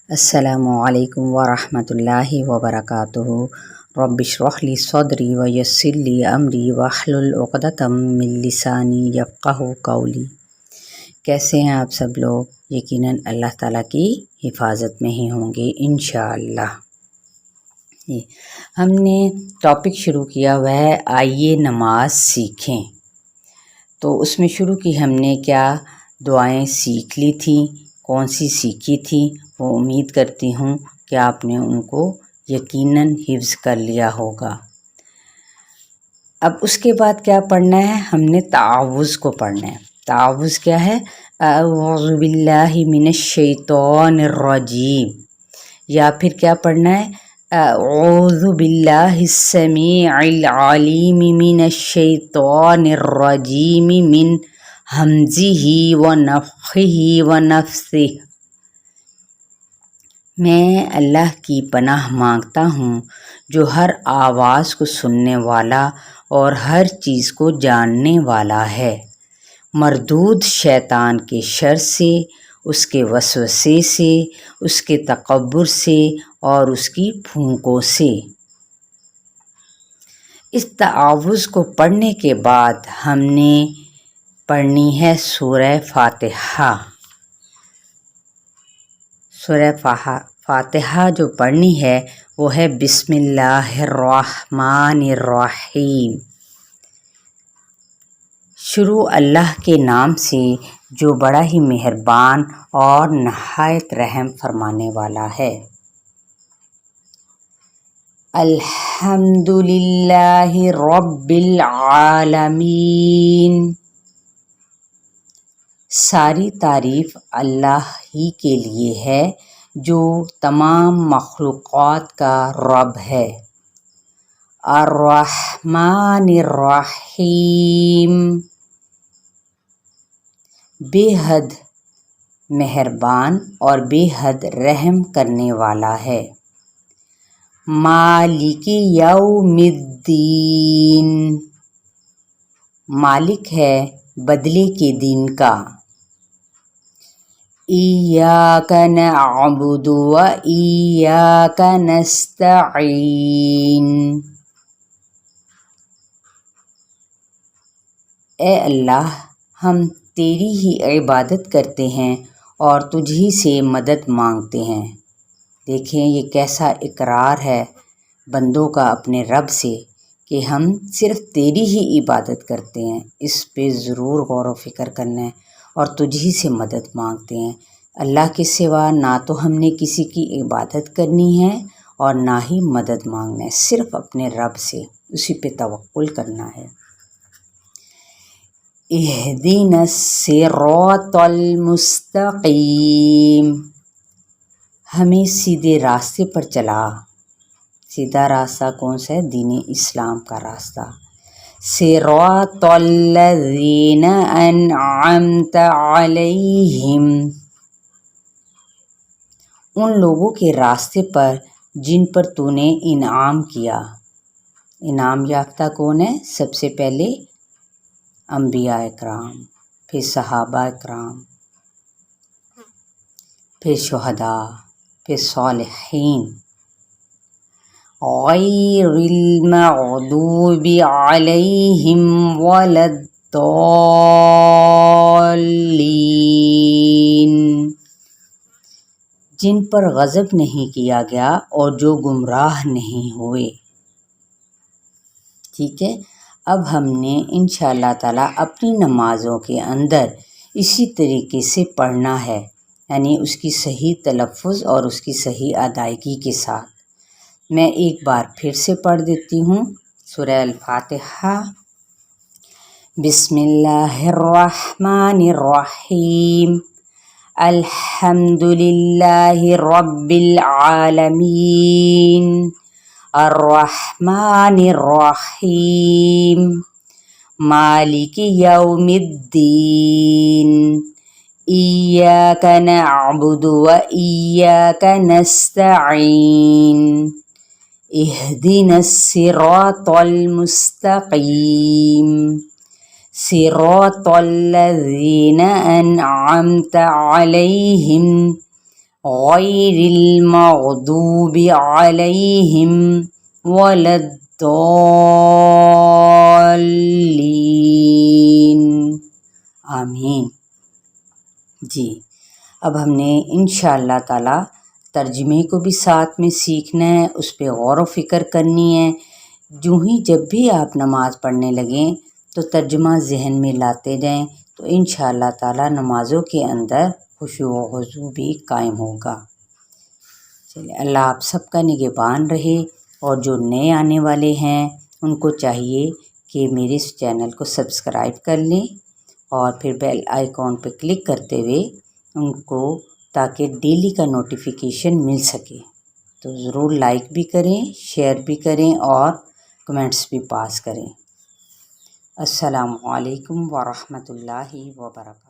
السلام علیکم ورحمۃ اللہ وبرکاتہ۔ رب اشرح لی صدری ویسر لی امری واحلل عقدۃ من لسانی یفقہوا قولی۔ کیسے ہیں آپ سب لوگ؟ یقیناً اللہ تعالیٰ کی حفاظت میں ہی ہوں گے انشاءاللہ۔ ہم نے ٹاپک شروع کیا ہوا ہے آئیے نماز سیکھیں۔ تو اس میں شروع کی ہم نے کیا دعائیں سیکھ لی تھیں، کون سی سیکھی تھی، وہ امید کرتی ہوں کہ آپ نے ان کو یقیناً حفظ کر لیا ہوگا۔ اب اس کے بعد کیا پڑھنا ہے؟ ہم نے تعوذ کو پڑھنا ہے۔ تعوذ کیا ہے؟ اعوذ باللہ من الشیطان الرجیم، یا پھر کیا پڑھنا ہے؟ اعوذ باللہ السمیع العلیم من الشیطان الرجیم من ہمزہ ونفخہ ونفثہ۔ میں اللہ کی پناہ مانگتا ہوں جو ہر آواز کو سننے والا اور ہر چیز کو جاننے والا ہے، مردود شیطان کے شر سے، اس کے وسوسے سے، اس کے تکبر سے اور اس کی پھونکوں سے۔ اس تعوذ کو پڑھنے کے بعد ہم نے پڑھنی ہے سورہ فاتحہ۔ سورہ فاتحہ جو پڑھنی ہے وہ ہے بسم اللہ الرحمن الرحیم۔ شروع اللہ کے نام سے جو بڑا ہی مہربان اور نہایت رحم فرمانے والا ہے۔ الحمد للہ رب العالمین۔ ساری تعریف اللہ ہی کے لیے ہے جو تمام مخلوقات کا رب ہے۔ الرحمن الرحیم، بے حد مہربان اور بے حد رحم کرنے والا ہے۔ مالک یوم الدین، مالک ہے بدلے کے دن کا۔ ایاک نعبد و ایاک نستعین، اے اللہ ہم تیری ہی عبادت کرتے ہیں اور تجھ ہی سے مدد مانگتے ہیں۔ دیکھیں یہ کیسا اقرار ہے بندوں کا اپنے رب سے کہ ہم صرف تیری ہی عبادت کرتے ہیں، اس پہ ضرور غور و فکر کرنا ہے، اور تجھ ہی سے مدد مانگتے ہیں۔ اللہ کے سوا نہ تو ہم نے کسی کی عبادت کرنی ہے اور نہ ہی مدد مانگنا ہے، صرف اپنے رب سے اسی پہ توکل کرنا ہے۔ اہدنا الصراط المستقیم، ہمیں سیدھے راستے پر چلا۔ سیدھا راستہ کون سا ہے؟ دین اسلام کا راستہ۔ صراط الذین انعمت علیہم، ان لوگوں کے راستے پر جن پر تو نے انعام کیا۔ انعام یافتہ کون ہے؟ سب سے پہلے انبیاء اکرام، پھر صحابہ اکرام، پھر شہداء، پھر صالحین۔ غیر المغضوب علیہم ولا الضالین، جن پر غضب نہیں کیا گیا اور جو گمراہ نہیں ہوئے۔ ٹھیک ہے، اب ہم نے انشاءاللہ تعالیٰ اپنی نمازوں کے اندر اسی طریقے سے پڑھنا ہے، یعنی اس کی صحیح تلفظ اور اس کی صحیح ادائیگی کے ساتھ۔ میں ایک بار پھر سے پڑھ دیتی ہوں سورہ الفاتحہ۔ بسم اللہ الرحمن الرحیم، الحمد للہ رب العالمین، الرحمن الرحیم، مالک یوم الدین، ایاک نعبد و ایاک نستعین، اہدنا الصراط المستقیم، صراط الذین انعمت علیہم غیر المغضوب علیہم ولا الضالین، آمین۔ جی اب ہم نے انشاءاللہ تعالی ترجمے کو بھی ساتھ میں سیکھنا ہے، اس پہ غور و فکر کرنی ہے۔ جو ہی جب بھی آپ نماز پڑھنے لگیں تو ترجمہ ذہن میں لاتے جائیں، تو انشاءاللہ تعالی نمازوں کے اندر خشوع و خضوع بھی قائم ہوگا۔ چلیے اللہ آپ سب کا نگہبان رہے، اور جو نئے آنے والے ہیں ان کو چاہیے کہ میرے اس چینل کو سبسکرائب کر لیں اور پھر بیل آئیکن پہ کلک کرتے ہوئے ان کو، تاکہ ڈیلی کا نوٹیفیکیشن مل سکے۔ تو ضرور لائک بھی کریں، شیئر بھی کریں اور کمنٹس بھی پاس کریں۔ السلام علیکم ورحمۃ اللہ وبرکاتہ۔